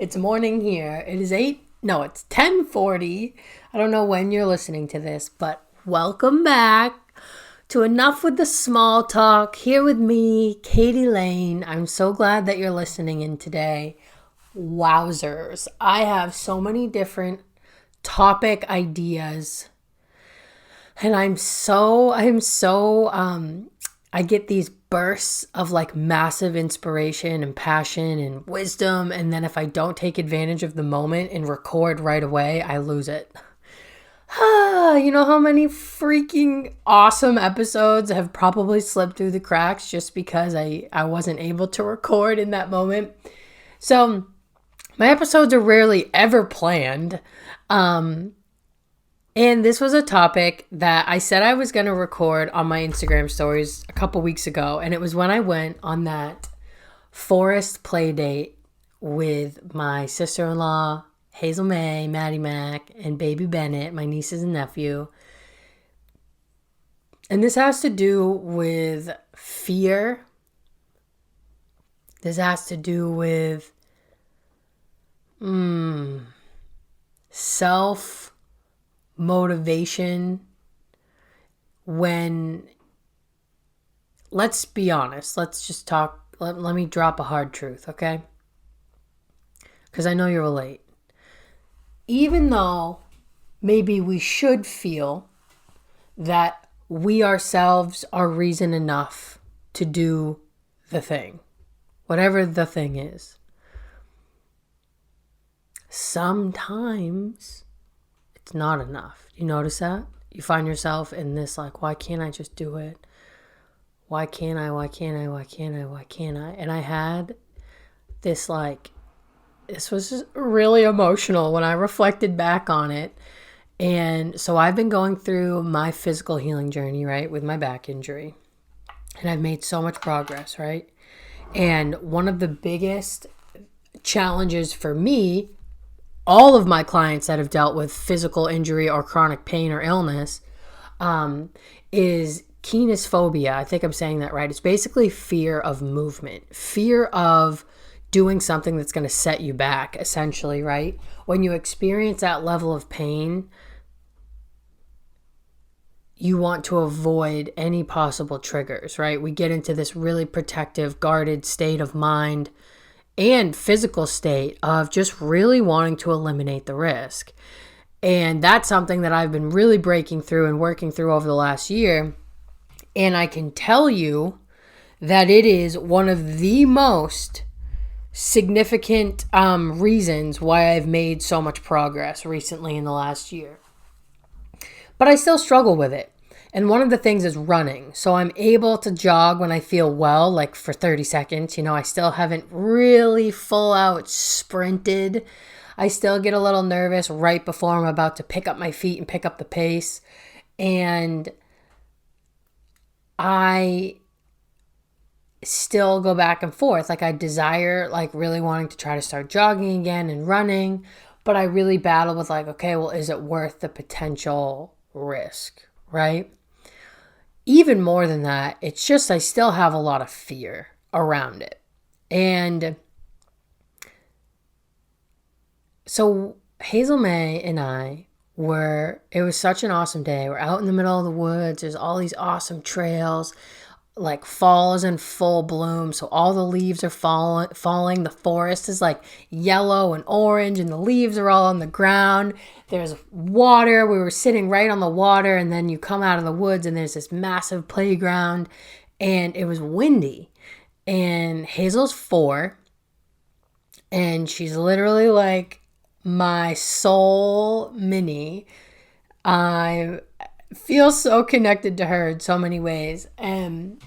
It's morning here. It is 8. No, it's 10:40. I don't know when you're listening to this, but welcome back to Enough with the Small Talk. Here with me, Katie Lane. I'm so glad that you're listening in today. Wowzers. I have so many different topic ideas. And I get these bursts of like massive inspiration and passion and wisdom. And then if I don't take advantage of the moment and record right away, I lose it. You know how many freaking awesome episodes have probably slipped through the cracks just because I wasn't able to record in that moment. So my episodes are rarely ever planned. And this was a topic that I said I was going to record on my Instagram stories a couple weeks ago. And it was when I went on that forest play date with my sister-in-law, Hazel May, Maddie Mac, and baby Bennett, my nieces and nephew. And this has to do with fear. This has to do with self-motivation when, let's be honest, let's just talk, let me drop a hard truth, okay? Because I know you relate. Even though maybe we should feel that we ourselves are reason enough to do the thing, whatever the thing is, sometimes it's not enough. You notice that? You find yourself in this like, why can't I just do it? Why can't I? And I had this like, this was just really emotional when I reflected back on it. And so I've been going through my physical healing journey, right, with my back injury. And I've made so much progress, right? And one of the biggest challenges for me, all of my clients that have dealt with physical injury or chronic pain or illness, is kinesphobia. I think I'm saying that right. It's basically fear of movement, fear of doing something that's going to set you back, essentially, right? When you experience that level of pain, you want to avoid any possible triggers, right? We get into this really protective, guarded state of mind and physical state of just really wanting to eliminate the risk. And that's something that I've been really breaking through and working through over the last year. And I can tell you that it is one of the most significant reasons why I've made so much progress recently in the last year. But I still struggle with it. And one of the things is running. So I'm able to jog when I feel well, like for 30 seconds. You know, I still haven't really full out sprinted. I still get a little nervous right before I'm about to pick up my feet and pick up the pace. And I still go back and forth. Like I desire, like really wanting to try to start jogging again and running. But I really battle with like, okay, well, is it worth the potential risk, right? Even more than that, it's just I still have a lot of fear around it. And so Hazel May and I it was such an awesome day. We're out in the middle of the woods. There's all these awesome trails. Like fall is in full bloom, so all the leaves are falling. The forest is like yellow and orange, and the leaves are all on the ground. There's water. We were sitting right on the water, and then you come out of the woods, and there's this massive playground, and it was windy. And Hazel's 4, and she's literally like my soul mini. I feel so connected to her in so many ways. And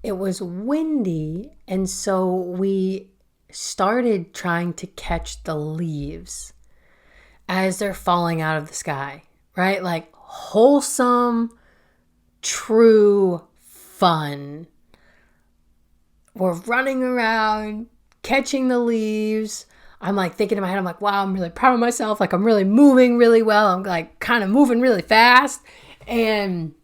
it was windy, and so we started trying to catch the leaves as they're falling out of the sky, right? Like wholesome, true fun. We're running around, catching the leaves. I'm like thinking in my head, I'm like, wow, I'm really proud of myself. Like I'm really moving really well. I'm like kind of moving really fast. And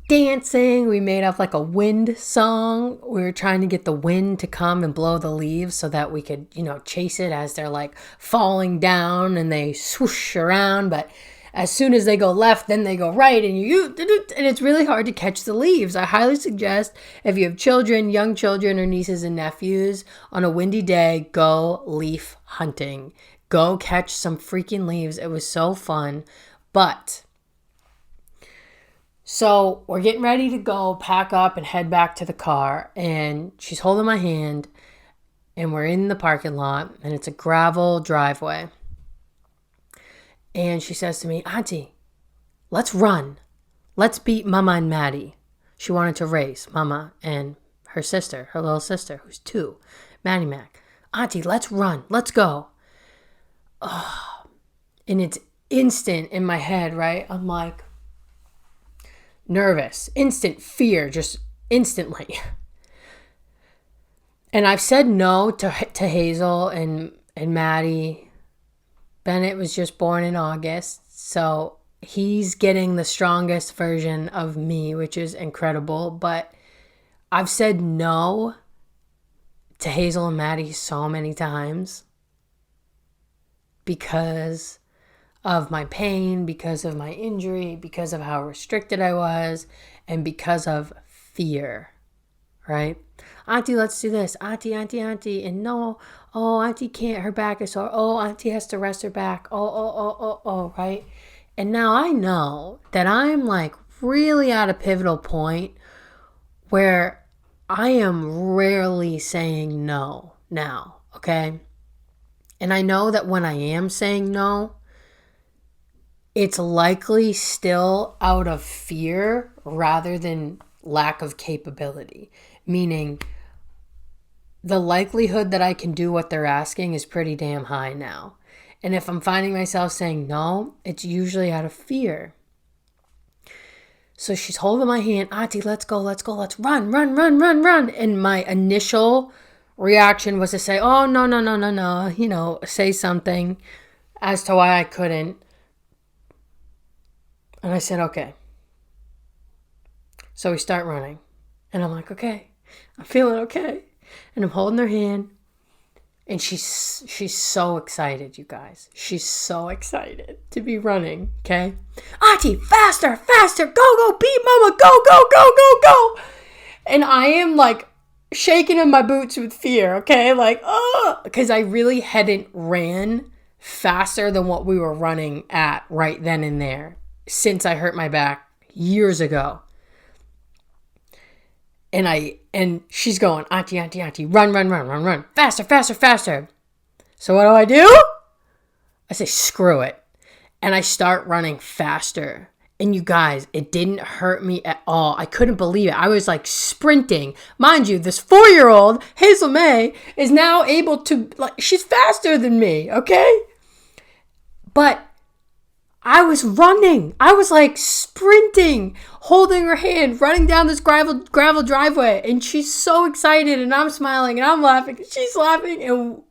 dancing. We made up like a wind song. We were trying to get the wind to come and blow the leaves so that we could, chase it as they're like falling down and they swoosh around. But as soon as they go left, then they go right, and it's really hard to catch the leaves. I highly suggest if you have children, young children, or nieces and nephews, on a windy day, go leaf hunting. Go catch some freaking leaves. It was so fun. So we're getting ready to go pack up and head back to the car, and she's holding my hand, and we're in the parking lot, and it's a gravel driveway. And she says to me, Auntie, let's run. Let's beat Mama and Maddie. She wanted to race Mama and her sister, her little sister, who's 2, Maddie Mac. Auntie, let's run. Let's go. Oh, and it's instant in my head, right? I'm like, nervous, instant fear, just instantly. And I've said no to Hazel and Maddie. Bennett was just born in August, so he's getting the strongest version of me, which is incredible. But I've said no to Hazel and Maddie so many times because of my pain, because of my injury, because of how restricted I was, and because of fear, right? Auntie, let's do this. Auntie. And no, Auntie can't. Her back is sore. Oh, Auntie has to rest her back. Oh, right? And now I know that I'm like really at a pivotal point where I am rarely saying no now, okay? And I know that when I am saying no, it's likely still out of fear rather than lack of capability. Meaning, the likelihood that I can do what they're asking is pretty damn high now. And if I'm finding myself saying no, it's usually out of fear. So she's holding my hand. Auntie, let's go, let's run. And my initial reaction was to say, oh, no, say something as to why I couldn't. And I said, okay. So we start running. And I'm like, okay, I'm feeling okay. And I'm holding her hand. And she's so excited, you guys. She's so excited to be running, okay? Auntie, faster, go, beat Mama, go. And I am like shaking in my boots with fear, okay? Like, oh, because I really hadn't ran faster than what we were running at right then and there since I hurt my back years ago. And she's going, Auntie, run, faster. So what do? I say, screw it. And I start running faster. And you guys, it didn't hurt me at all. I couldn't believe it. I was like sprinting. Mind you, this 4-year-old, Hazel May, is now able to, like, she's faster than me, okay? But I was running. I was like sprinting, holding her hand, running down this gravel driveway. And she's so excited, and I'm smiling, and I'm laughing. She's laughing. And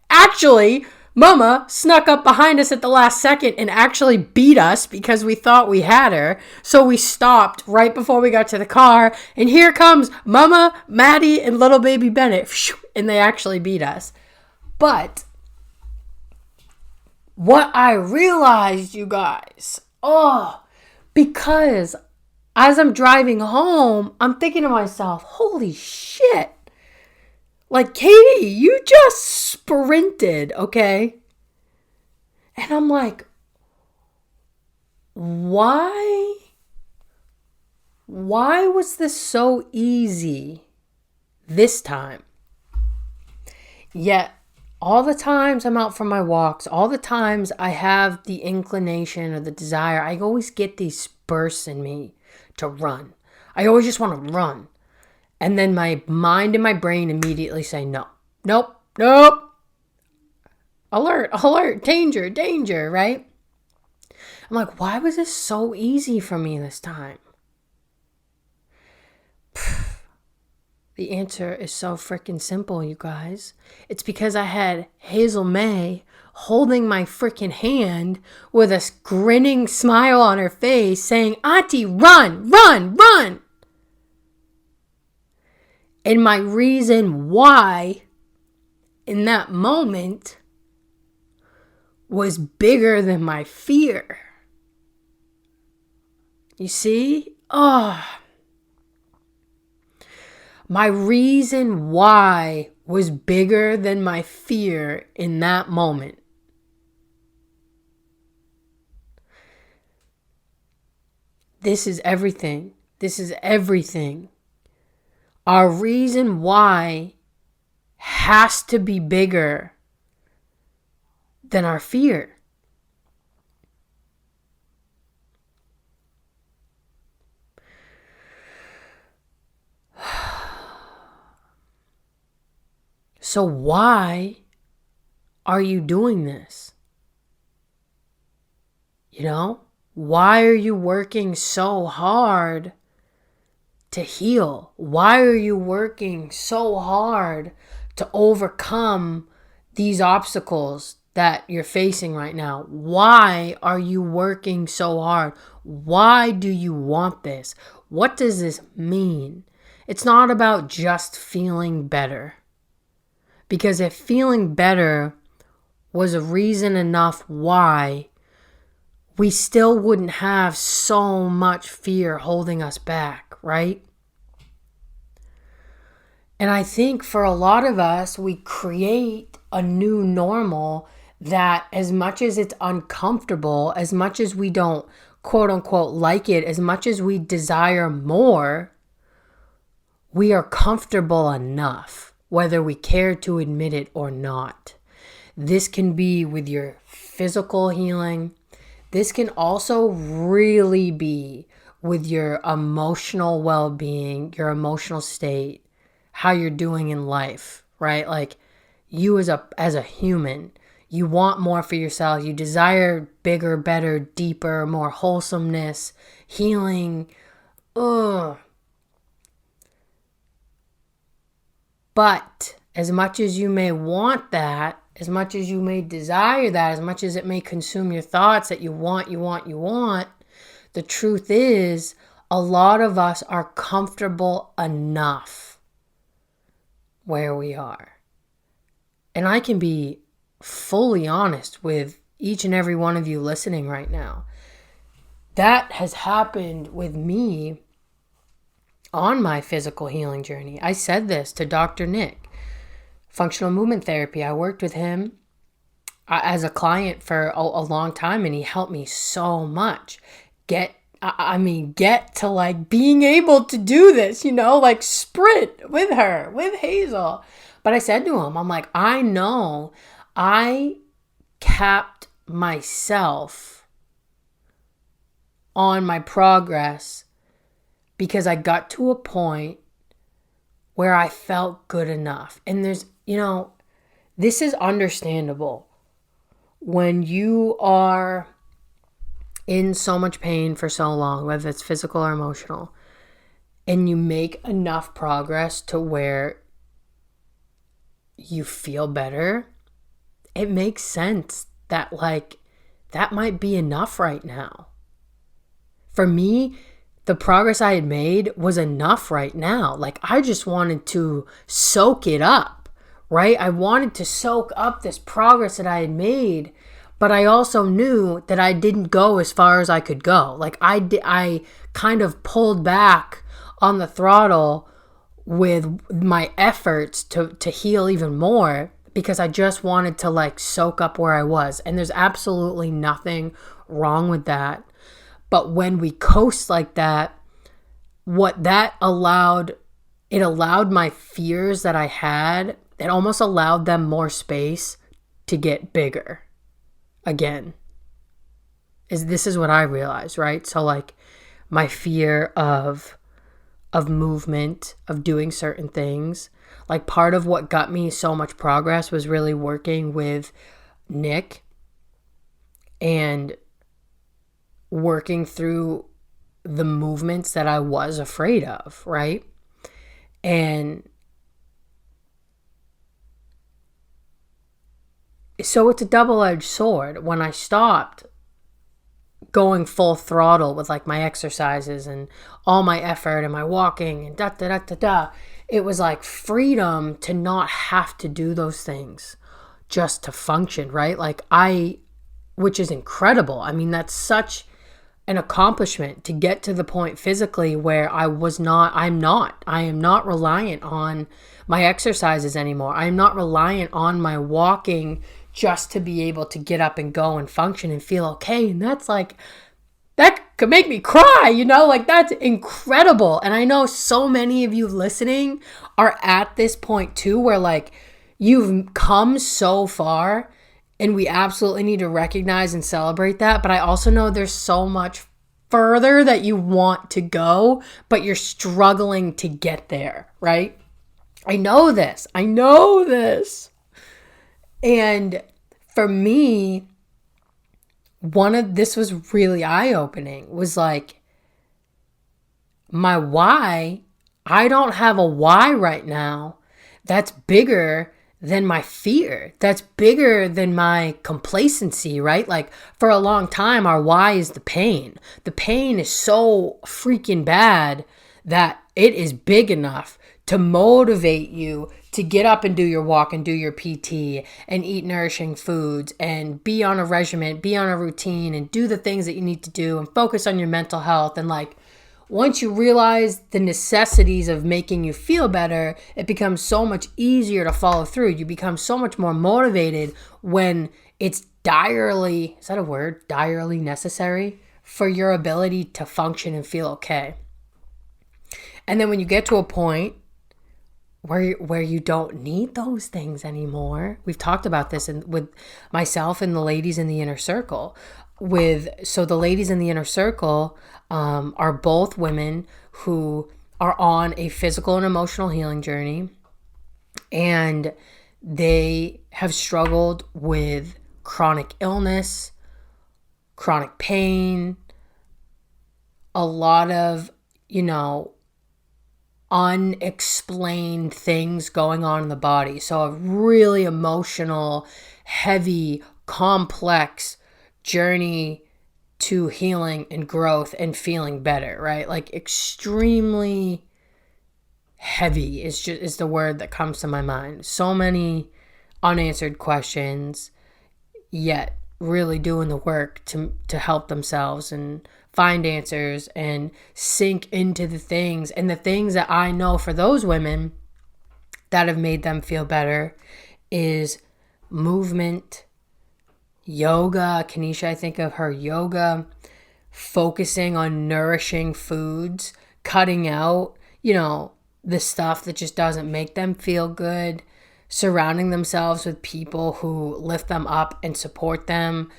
actually, Mama snuck up behind us at the last second and actually beat us because we thought we had her. So we stopped right before we got to the car. And here comes Mama, Maddie, and little baby Bennett. And they actually beat us. But what I realized, you guys, because as I'm driving home, I'm thinking to myself, holy shit. Like, Katie, you just sprinted, okay? And I'm like, why was this so easy this time? Yet, all the times I'm out for my walks, all the times I have the inclination or the desire, I always get these bursts in me to run. I always just want to run. And then my mind and my brain immediately say, no, nope. Alert, danger, right? I'm like, why was this so easy for me this time? The answer is so freaking simple, you guys. It's because I had Hazel May holding my freaking hand with a grinning smile on her face saying, "Auntie, run, run, run." And my reason why in that moment was bigger than my fear. You see? My reason why was bigger than my fear in that moment. This is everything. This is everything. Our reason why has to be bigger than our fear. So why are you doing this? You know, why are you working so hard to heal? Why are you working so hard to overcome these obstacles that you're facing right now? Why are you working so hard? Why do you want this? What does this mean? It's not about just feeling better. Because if feeling better was a reason enough why, we still wouldn't have so much fear holding us back, right? And I think for a lot of us, we create a new normal that as much as it's uncomfortable, as much as we don't quote unquote like it, as much as we desire more, we are comfortable enough, whether we care to admit it or not. This can be with your physical healing. This can also really be with your emotional well-being, your emotional state, how you're doing in life, right? Like you as a human, you want more for yourself. You desire bigger, better, deeper, more wholesomeness, healing. But as much as you may want that, as much as you may desire that, as much as it may consume your thoughts that you want, the truth is a lot of us are comfortable enough where we are. And I can be fully honest with each and every one of you listening right now. That has happened with me on my physical healing journey. I said this to Dr. Nick. Functional movement therapy. I worked with him as a client for a long time, and he helped me so much get to like being able to do this, like sprint with her, with Hazel. But I said to him, I'm like, I know I capped myself on my progress because I got to a point where I felt good enough. And there's, this is understandable. When you are in so much pain for so long, whether it's physical or emotional, and you make enough progress to where you feel better, it makes sense that that might be enough right now. For me, the progress I had made was enough right now. I just wanted to soak it up, right? I wanted to soak up this progress that I had made, but I also knew that I didn't go as far as I could go. I kind of pulled back on the throttle with my efforts to heal even more because I just wanted to soak up where I was. And there's absolutely nothing wrong with that. But when we coast like that, what that allowed, it allowed my fears that I had, it almost allowed them more space to get bigger again. This is what I realized, right? So my fear of movement, of doing certain things, part of what got me so much progress was really working with Nick and working through the movements that I was afraid of, right? And So it's a double-edged sword. When I stopped going full throttle with like my exercises and all my effort and my walking and it was like freedom to not have to do those things just to function, right? Which is incredible. I mean, that's such an accomplishment to get to the point physically where I am not reliant on my exercises anymore. I'm not reliant on my walking just to be able to get up and go and function and feel okay. And that's like, that could make me cry, like that's incredible. And I know so many of you listening are at this point too, where like you've come so far, and we absolutely need to recognize and celebrate that. But I also know there's so much further that you want to go, but you're struggling to get there, right? I know this. And for me, this was really eye-opening, was like my why. I don't have a why right now that's bigger than my fear, that's bigger than my complacency, right? Like for a long time, our why is the pain. The pain is so freaking bad that it is big enough to motivate you to get up and do your walk and do your PT and eat nourishing foods and be on a regimen, be on a routine and do the things that you need to do and focus on your mental health. And like, once you realize the necessities of making you feel better, it becomes so much easier to follow through. You become so much more motivated when it's direly necessary for your ability to function and feel okay. And then when you get to a point where you don't need those things anymore, we've talked about this with myself and the ladies in the inner circle. So the ladies in the inner circle are both women who are on a physical and emotional healing journey, and they have struggled with chronic illness, chronic pain, a lot of, unexplained things going on in the body. So a really emotional, heavy, complex journey to healing and growth and feeling better, right? Like extremely heavy is the word that comes to my mind. So many unanswered questions, yet really doing the work to help themselves and find answers and sink into the things. And the things that I know for those women that have made them feel better is movement, yoga. Kanisha, I think of her yoga, focusing on nourishing foods, cutting out, the stuff that just doesn't make them feel good, surrounding themselves with people who lift them up and support them,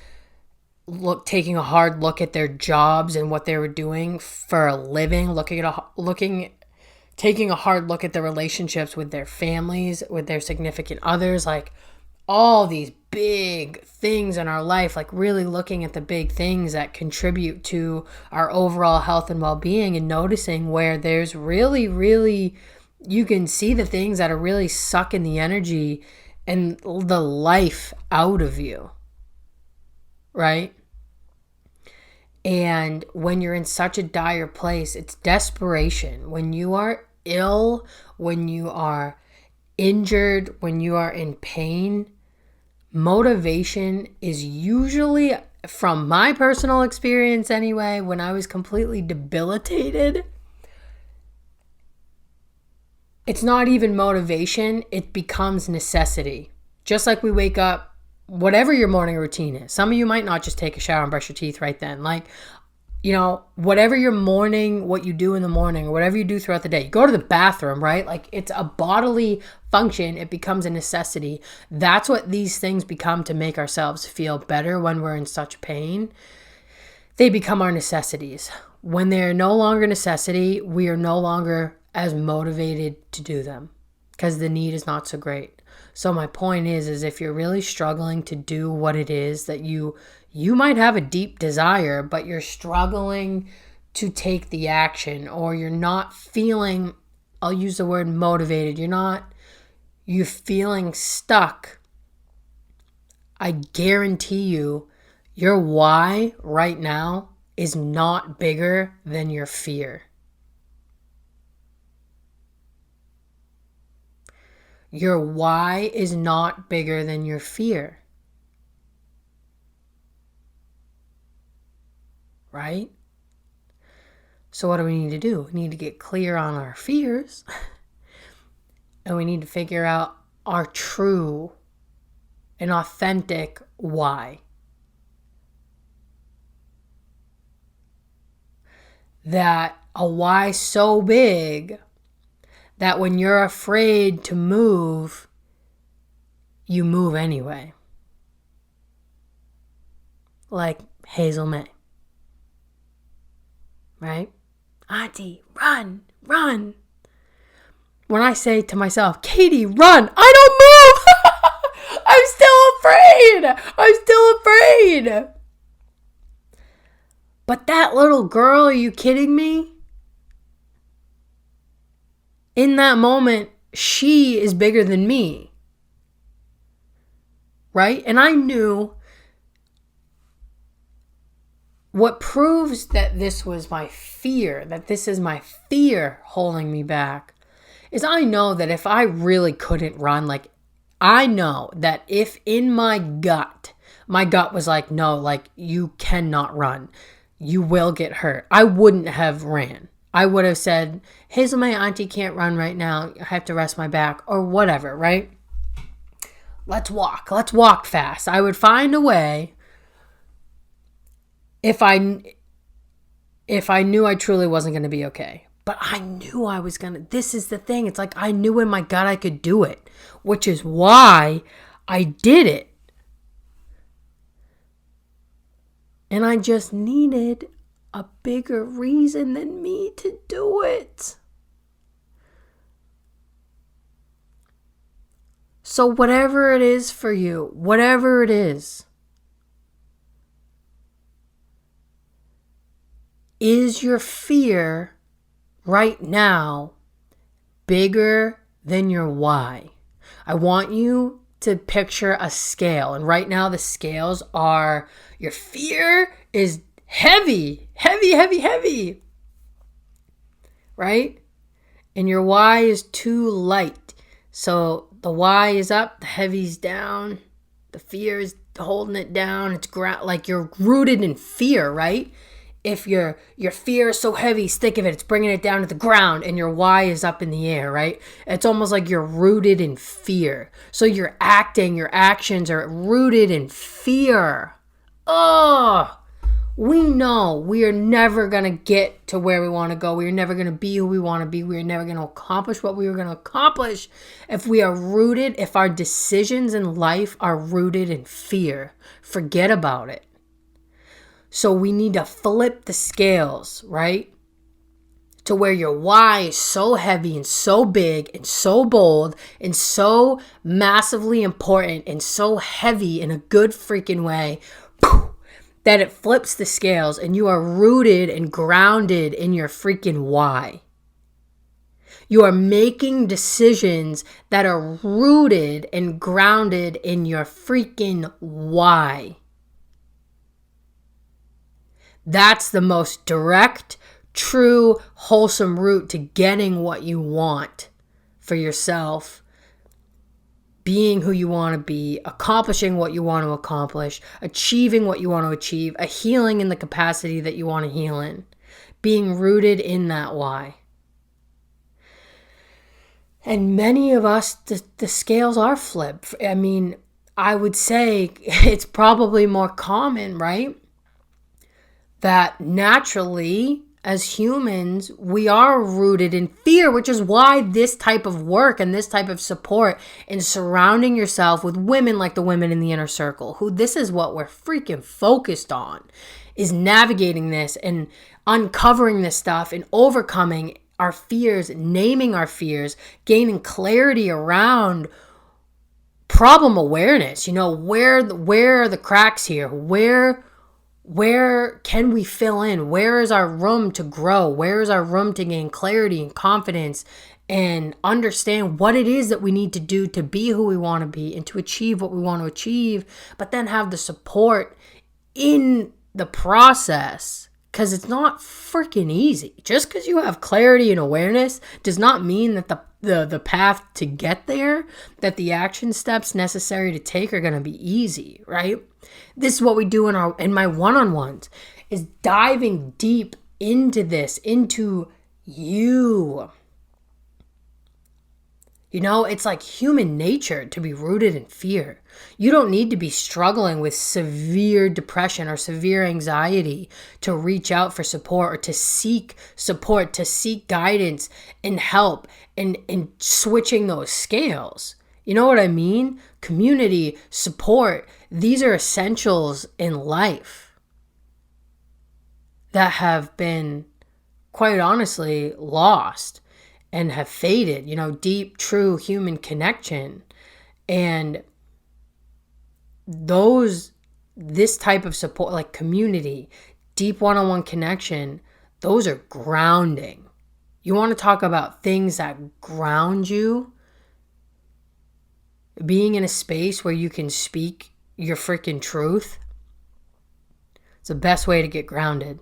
taking a hard look at their jobs and what they were doing for a living, taking a hard look at the relationships with their families, with their significant others, like all these big things in our life, like really looking at the big things that contribute to our overall health and well-being, and noticing where there's really, really, you can see the things that are really sucking the energy and the life out of you, right? And when you're in such a dire place, it's desperation. When you are ill, when you are injured, when you are in pain, motivation is usually, from my personal experience anyway, when I was completely debilitated, it's not even motivation, it becomes necessity. Just like we wake up, whatever your morning routine is. Some of you might not just take a shower and brush your teeth right then. Like, whatever your morning, what you do in the morning, or whatever you do throughout the day, you go to the bathroom, right? Like, it's a bodily function. It becomes a necessity. That's what these things become to make ourselves feel better when we're in such pain. They become our necessities. When they're no longer necessity, we are no longer as motivated to do them because the need is not so great. So my point is if you're really struggling to do what it is that you might have a deep desire, but you're struggling to take the action, or you're not feeling, I'll use the word motivated, you're feeling stuck. I guarantee you, your why right now is not bigger than your fear. Your why is not bigger than your fear. Right? So what do we need to do? We need to get clear on our fears. And we need to figure out our true and authentic why. That a why so big that when you're afraid to move, you move anyway. Like Hazel May. Right? Auntie, run, run. When I say to myself, Katie, run, I don't move. I'm still afraid. But that little girl, are you kidding me? In that moment, she is bigger than me. Right? And I knew what proves that this was my fear, that this is my fear holding me back, is I know that if I really couldn't run, like I know that if in my gut was like, no, like you cannot run. You will get hurt. I wouldn't have ran. I would have said, Hazel, my auntie can't run right now. I have to rest my back or whatever, right? Let's walk fast. I would find a way if I knew I truly wasn't going to be okay. But I knew I was going to. This is the thing. It's like I knew in my gut I could do it, which is why I did it. And I just needed a bigger reason than me to do it. So whatever it is for you, whatever it is your fear right now bigger than your why? I want you to picture a scale. And right now the scales are, your fear is heavy. Right? And your why is too light. So the why is up, the heavy's down, the fear is holding it down. It's like you're rooted in fear, right? If your fear is so heavy, think of it, it's bringing it down to the ground, and your why is up in the air, right? It's almost like you're rooted in fear. So your actions are rooted in fear. We know we are never going to get to where we want to go. We are never going to be who we want to be. We are never going to accomplish what we were going to accomplish if our decisions in life are rooted in fear. Forget about it. So we need to flip the scales, right? To where your why is so heavy and so big and so bold and so massively important and so heavy in a good freaking way that it flips the scales and you are rooted and grounded in your freaking why. You are making decisions that are rooted and grounded in your freaking why. That's the most direct, true, wholesome route to getting what you want for yourself, being who you want to be, accomplishing what you want to accomplish, achieving what you want to achieve, a healing in the capacity that you want to heal in, being rooted in that why. And many of us, the scales are flipped. I mean, I would say it's probably more common, right? That naturally, as humans, we are rooted in fear, which is why this type of work and this type of support and surrounding yourself with women like the women in the inner circle, who this is what we're freaking focused on, is navigating this and uncovering this stuff and overcoming our fears, naming our fears, gaining clarity around problem awareness. You know, where are the cracks here? Where can we fill in? Where is our room to grow? Where is our room to gain clarity and confidence and understand what it is that we need to do to be who we want to be and to achieve what we want to achieve, but then have the support in the process, because it's not freaking easy. Just because you have clarity and awareness does not mean that the path to get there, that the action steps necessary to take are going to be easy, right? This is what we do in my one-on-ones, is diving deep into this, into you. You know, it's like human nature to be rooted in fear. You don't need to be struggling with severe depression or severe anxiety to reach out for support or to seek support, to seek guidance and help and switching those scales. You know what I mean? Community, support, these are essentials in life that have been, quite honestly, lost and have faded. You know, deep, true human connection. And this type of support, like community, deep one-on-one connection, those are grounding. You want to talk about things that ground you? Being in a space where you can speak your freaking truth, it's the best way to get grounded.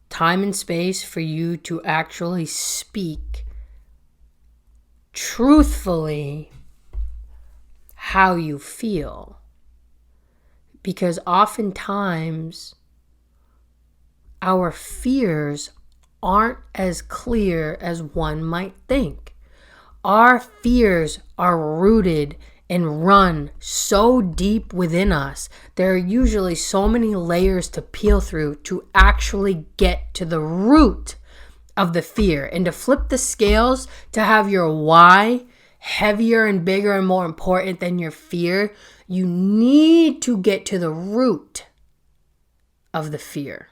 Time and space for you to actually speak truthfully how you feel. Because oftentimes our fears aren't as clear as one might think. Our fears are rooted and run so deep within us. There are usually so many layers to peel through to actually get to the root of the fear, and to flip the scales, to have your why heavier and bigger and more important than your fear. You need to get to the root of the fear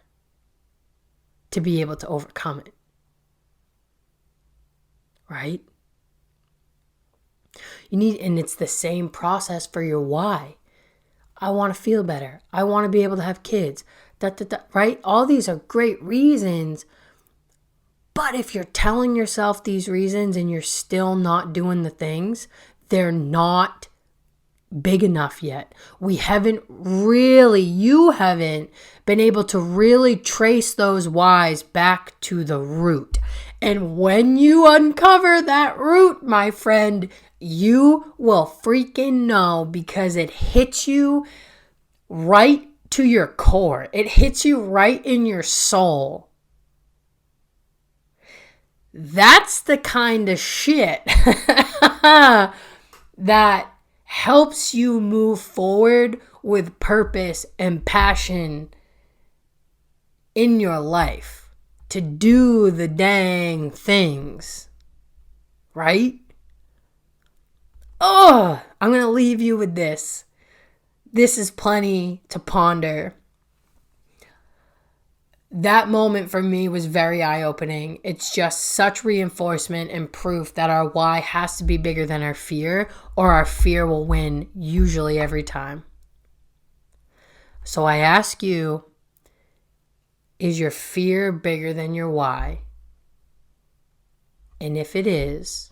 to be able to overcome it. Right? You need, and it's the same process for your why. I want to feel better. I want to be able to have kids. Right? All these are great reasons. But if you're telling yourself these reasons and you're still not doing the things, they're not big enough yet. You haven't been able to really trace those whys back to the root. And when you uncover that root, my friend, you will freaking know, because it hits you right to your core. It hits you right in your soul. That's the kind of shit that helps you move forward with purpose and passion in your life to do the dang things, right? Oh, I'm going to leave you with this. This is plenty to ponder. That moment for me was very eye-opening. It's just such reinforcement and proof that our why has to be bigger than our fear, or our fear will win usually every time. So I ask you, is your fear bigger than your why? And if it is,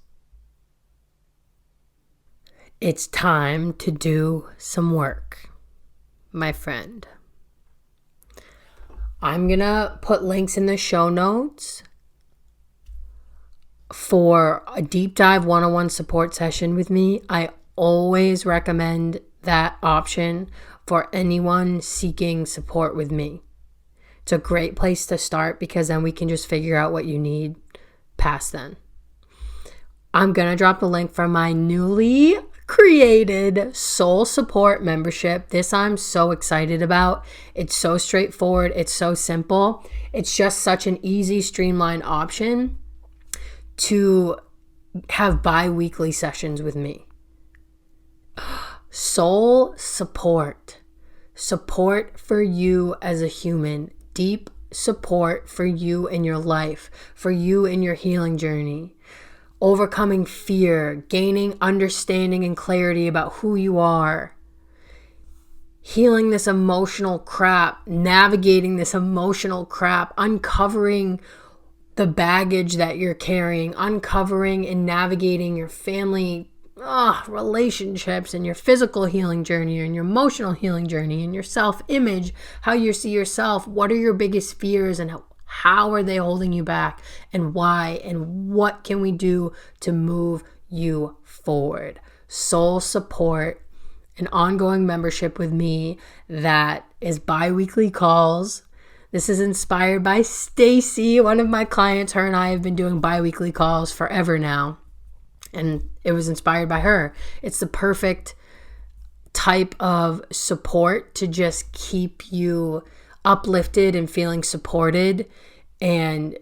it's time to do some work, my friend. I'm going to put links in the show notes for a deep dive one-on-one support session with me. I always recommend that option for anyone seeking support with me. It's a great place to start, because then we can just figure out what you need past then. I'm going to drop the link for my newly created soul support membership. This I'm so excited about. It's so straightforward. It's so simple. It's just such an easy, streamlined option to have bi-weekly sessions with me. Soul support. Support for you as a human. Deep support for you in your life, for you in your healing journey. Overcoming fear, gaining understanding and clarity about who you are, healing this emotional crap, navigating this emotional crap, uncovering the baggage that you're carrying, uncovering and navigating your family relationships and your physical healing journey and your emotional healing journey and your self-image, how you see yourself, what are your biggest fears and how are they holding you back and why, and what can we do to move you forward. Soul support, an ongoing membership with me that is bi-weekly calls. This is inspired by Stacy, one of my clients. Her and I have been doing bi-weekly calls forever now. And it was inspired by her. It's the perfect type of support to just keep you uplifted and feeling supported, and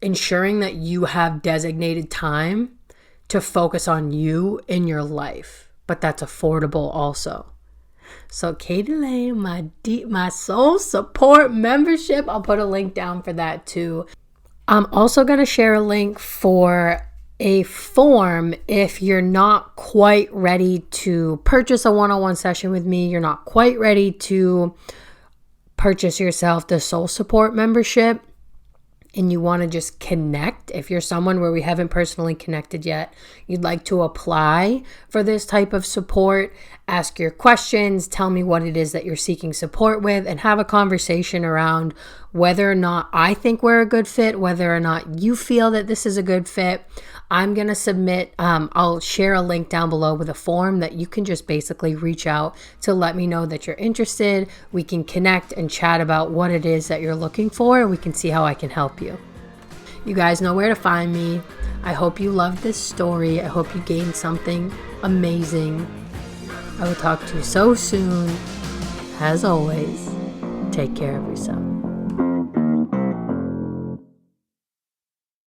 ensuring that you have designated time to focus on you in your life. But that's affordable also. So Katie Lane, my soul support membership, I'll put a link down for that too. I'm also going to share a link for a form if you're not quite ready to purchase a one-on-one session with me, you're not quite ready to purchase yourself the soul support membership, and you want to just connect. If you're someone where we haven't personally connected yet, you'd like to apply for this type of support, ask your questions, tell me what it is that you're seeking support with, and have a conversation around whether or not I think we're a good fit, whether or not you feel that this is a good fit. I'm going to submit, I'll share a link down below with a form that you can just basically reach out to let me know that you're interested. We can connect and chat about what it is that you're looking for, and we can see how I can help you. You guys know where to find me. I hope you loved this story. I hope you gained something amazing. I will talk to you so soon. As always, take care of yourself.